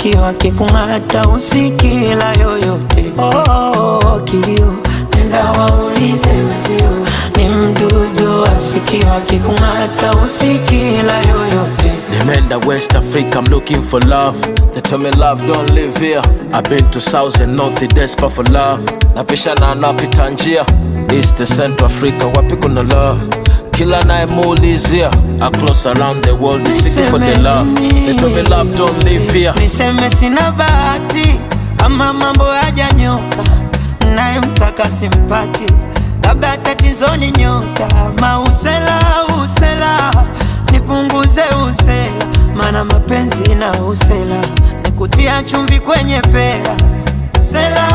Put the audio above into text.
masikio akikung'ata usikila yoyote. Kilio nenda waulize wenzio, ni mdudu wa sikio akikung'ata usikila yoyote. Nimeenda West Africa, I'm looking for love. They tell me love don't live here. I've been to South and North, desperate for love. Napishana napita njia East and Central Africa, wapi kuna love? Kila nayemuulizia across around the world is seeking for the love. They tell me love don't live here. Niseme sina bahati ama mambo hajanyoka, naye mtaka simpati, labda tatizo ni nyota. Mausela usela nipunguze usela, mana mapenzi na usela nikutia chumvi kwenye pera. Usela